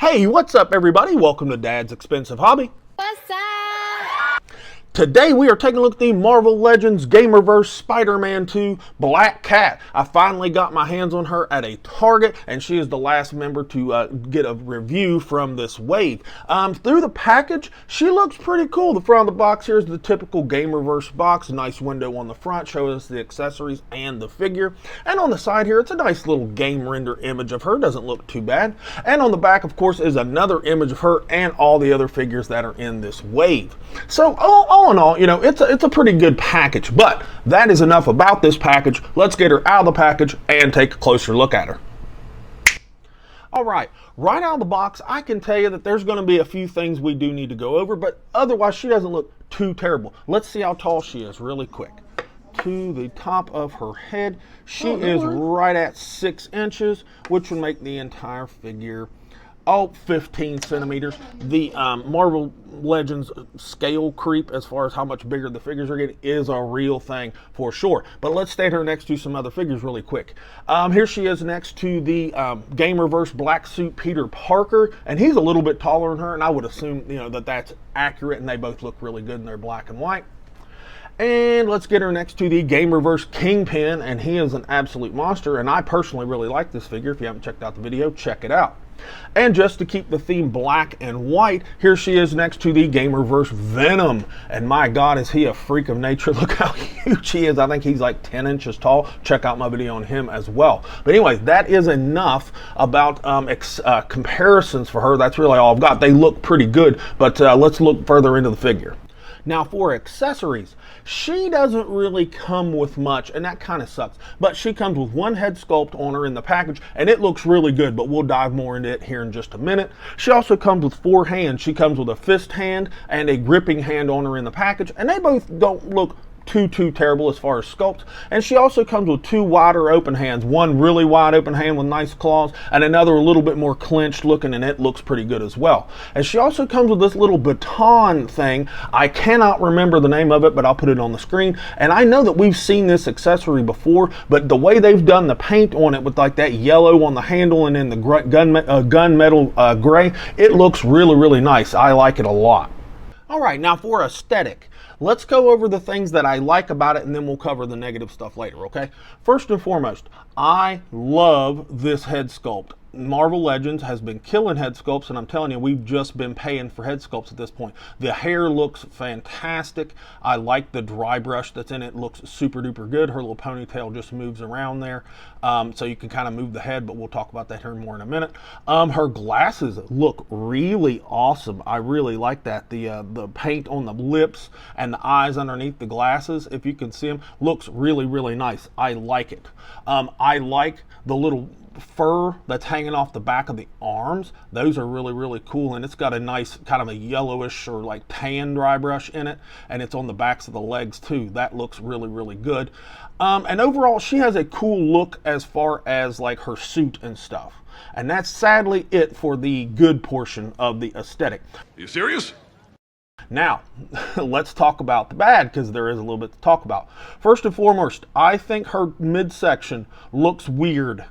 Hey, what's up everybody? Welcome to Dad's Expensive Hobby. What's up? Today we are taking a look at the Marvel Legends Gamerverse Spider-Man 2 Black Cat. I finally got my hands on her at a Target, and she is the last member to get a review from this wave. Through the package, she looks pretty cool. The front of the box here is the typical Gamerverse box. A nice window on the front shows us the accessories and the figure. And on the side here, it's a nice little game render image of her. Doesn't look too bad. And on the back, of course, is another image of her and all the other figures that are in this wave. So all in all, you know, it's a pretty good package, but that is enough about this package. Let's get her out of the package and take a closer look at her. All right out of the box, I can tell you that there's going to be a few things we do need to go over, but otherwise she doesn't look too terrible. Let's see how tall she is really quick. To the top of her head, she is right at 6 inches, which would make the entire figure 15 centimeters. The Marvel Legends scale creep, as far as how much bigger the figures are getting, is a real thing for sure. But let's stand her next to some other figures really quick. Here she is next to the Gamerverse Black Suit Peter Parker, and he's a little bit taller than her, and I would assume, you know, that that's accurate, and they both look really good in their black and white. And let's get her next to the Gamerverse Kingpin, and he is an absolute monster, and I personally really like this figure. If you haven't checked out the video, check it out. And just to keep the theme black and white, here she is next to the Gamerverse Venom. And my God, is he a freak of nature. Look how huge he is. I think he's like 10 inches tall. Check out my video on him as well. But anyways, that is enough about comparisons for her. That's really all I've got. They look pretty good, but let's look further into the figure. Now for accessories, she doesn't really come with much, and that kind of sucks. But she comes with one head sculpt on her in the package, and it looks really good, but we'll dive more into it here in just a minute. She also comes with 4 hands. She comes with a fist hand and a gripping hand on her in the package, and they both don't look too terrible as far as sculpts. And she also comes with 2 wider open hands, one really wide open hand with nice claws, and another a little bit more clenched looking, and it looks pretty good as well. And she also comes with this little baton thing. I cannot remember the name of it, but I'll put it on the screen. And I know that we've seen this accessory before, but the way they've done the paint on it with like that yellow on the handle and then the gunmetal gray, it looks really nice. I like it a lot. All right, now for aesthetic. Let's go over the things that I like about it, and then we'll cover the negative stuff later, okay? First and foremost, I love this head sculpt. Marvel Legends has been killing head sculpts, and I'm telling you, we've just been paying for head sculpts at this point. The hair looks fantastic. I like the dry brush that's in it. It looks super duper good. Her little ponytail just moves around there, so you can kind of move the head, but we'll talk about that here more in a minute. Her glasses look really awesome. I really like that. The paint on the lips and the eyes underneath the glasses, if you can see them, looks really nice. I like it. I like the little fur that's hanging off the back of the arms. Those are really cool, and it's got a nice kind of a yellowish or like tan dry brush in it, and it's on the backs of the legs too. That looks really good. And overall, she has a cool look as far as like her suit and stuff, and that's sadly it for the good portion of the aesthetic. Are you serious? Now, let's talk about the bad, because there is a little bit to talk about. First and foremost, I think her midsection looks weird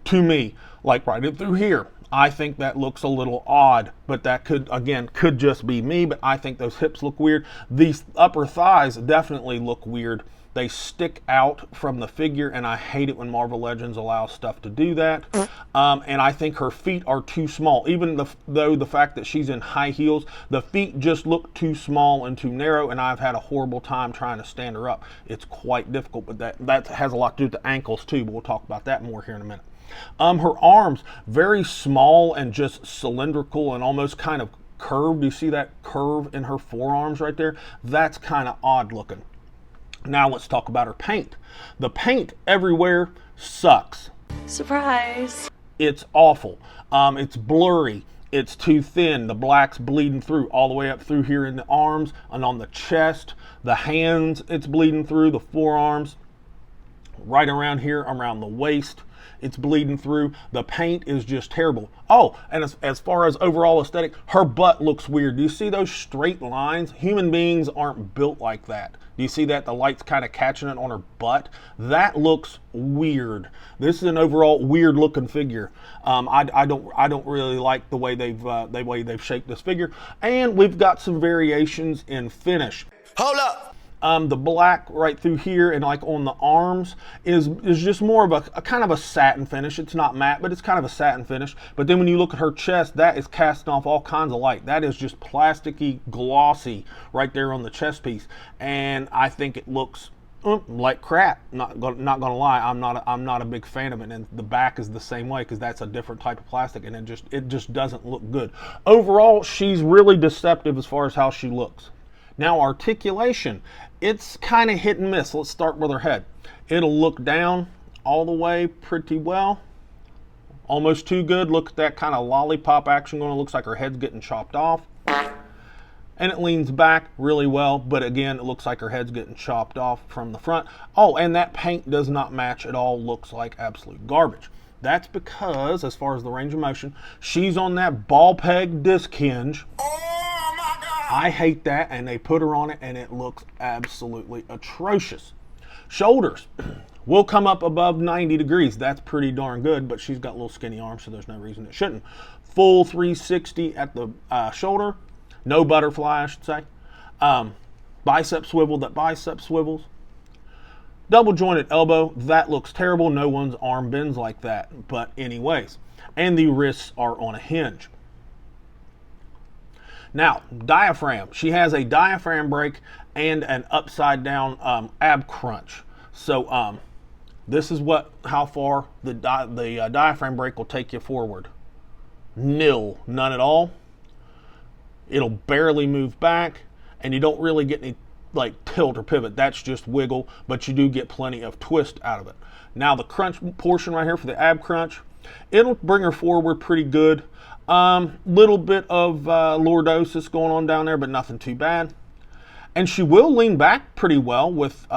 to me, like right in through here. I think that looks a little odd, but that could just be me, but I think those hips look weird. These upper thighs definitely look weird. They stick out from the figure, and I hate it when Marvel Legends allows stuff to do that. And I think her feet are too small. Even though the fact that she's in high heels, the feet just look too small and too narrow, and I've had a horrible time trying to stand her up. It's quite difficult, but that has a lot to do with the ankles too, but we'll talk about that more here in a minute. Her arms, very small and just cylindrical and almost kind of curved. You see that curve in her forearms right there? That's kind of odd looking. Now let's talk about her paint. The paint everywhere sucks. Surprise. It's awful. It's blurry. It's too thin. The black's bleeding through all the way up through here in the arms and on the chest. The hands, it's bleeding through. The forearms. right around here, around the waist. It's bleeding through. The paint is just terrible. Oh, and as far as overall aesthetic, her butt looks weird. Do you see those straight lines? Human beings aren't built like that. Do you see that? The light's kind of catching it on her butt. That looks weird. This is an overall weird looking figure. I don't really like the way they've shaped this figure. And we've got some variations in finish. Hold up. The black right through here and like on the arms is just more of a kind of a satin finish. It's not matte, but it's kind of a satin finish. But then when you look at her chest, that is casting off all kinds of light. That is just plasticky, glossy right there on the chest piece. And I think it looks like crap. Not gonna lie, I'm not a big fan of it. And the back is the same way, because that's a different type of plastic, and it just doesn't look good. Overall, she's really deceptive as far as how she looks. Now, articulation, it's kind of hit and miss. Let's start with her head. It'll look down all the way pretty well. Almost too good. Look at that kind of lollipop action going. It looks like her head's getting chopped off. And it leans back really well, but again, it looks like her head's getting chopped off from the front. Oh, and that paint does not match at all. Looks like absolute garbage. That's because, as far as the range of motion, she's on that ball peg disc hinge. I hate that, and they put her on it, and it looks absolutely atrocious. Shoulders will come up above 90 degrees. That's pretty darn good, but she's got little skinny arms, so there's no reason it shouldn't. Full 360 at the shoulder. No butterfly, I should say. Bicep swivel, that bicep swivels. Double jointed elbow, that looks terrible. No one's arm bends like that, but anyways. And the wrists are on a hinge. Now, diaphragm. She has a diaphragm break and an upside down ab crunch. So this is how far the diaphragm break will take you forward. Nil, none at all. It'll barely move back, and you don't really get any like tilt or pivot. That's just wiggle, but you do get plenty of twist out of it. Now the crunch portion right here for the ab crunch, it'll bring her forward pretty good. Little bit of lordosis going on down there, but nothing too bad. And she will lean back pretty well with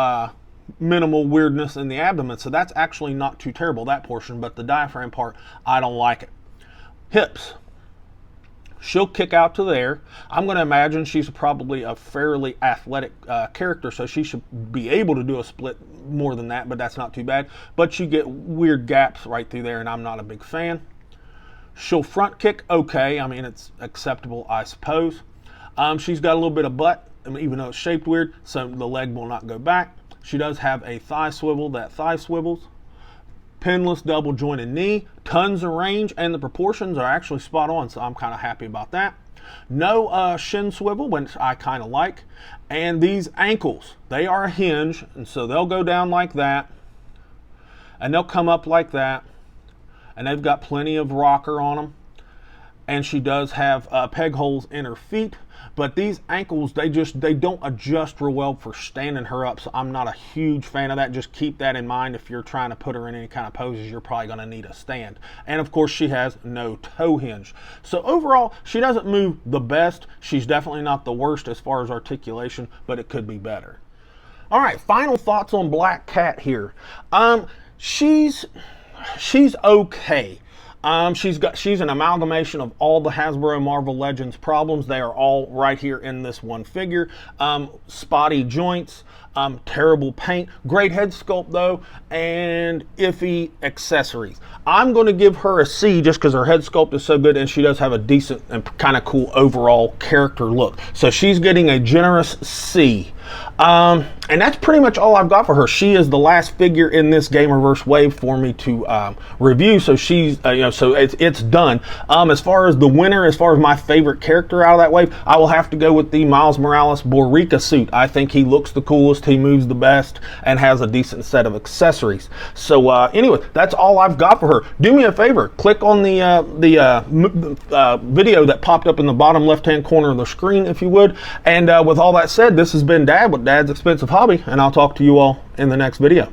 minimal weirdness in the abdomen, so that's actually not too terrible, that portion, but the diaphragm part, I don't like it. Hips. She'll kick out to there. I'm going to imagine she's probably a fairly athletic character, so she should be able to do a split more than that, but that's not too bad. But you get weird gaps right through there, and I'm not a big fan. She'll front kick okay. I mean, it's acceptable, I suppose. She's got a little bit of butt, even though it's shaped weird, so the leg will not go back. She does have a thigh swivel. That thigh swivels. Pinless double jointed knee. Tons of range, and the proportions are actually spot on, so I'm kind of happy about that. No shin swivel, which I kind of like. And these ankles, they are a hinge, and so they'll go down like that, and they'll come up like that. And they've got plenty of rocker on them. And she does have peg holes in her feet. But these ankles, they don't adjust real well for standing her up. So I'm not a huge fan of that. Just keep that in mind. If you're trying to put her in any kind of poses, you're probably going to need a stand. And of course, she has no toe hinge. So overall, she doesn't move the best. She's definitely not the worst as far as articulation, but it could be better. All right, final thoughts on Black Cat here. She's okay. She's an amalgamation of all the Hasbro Marvel Legends problems. They are all right here in this one figure. Spotty joints, terrible paint, great head sculpt though, and iffy accessories. I'm going to give her a C just because her head sculpt is so good, and she does have a decent and kind of cool overall character look. So she's getting a generous C. And that's pretty much all I've got for her. She is the last figure in this Gamerverse wave for me to review. So she's, so it's done. As far as the winner, as far as my favorite character out of that wave, I will have to go with the Miles Morales Borrica suit. I think he looks the coolest, he moves the best, and has a decent set of accessories. So anyway, that's all I've got for her. Do me a favor, click on the video that popped up in the bottom left-hand corner of the screen, if you would. And with all that said, this has been Dad with Dad's Expensive Hobby, and I'll talk to you all in the next video.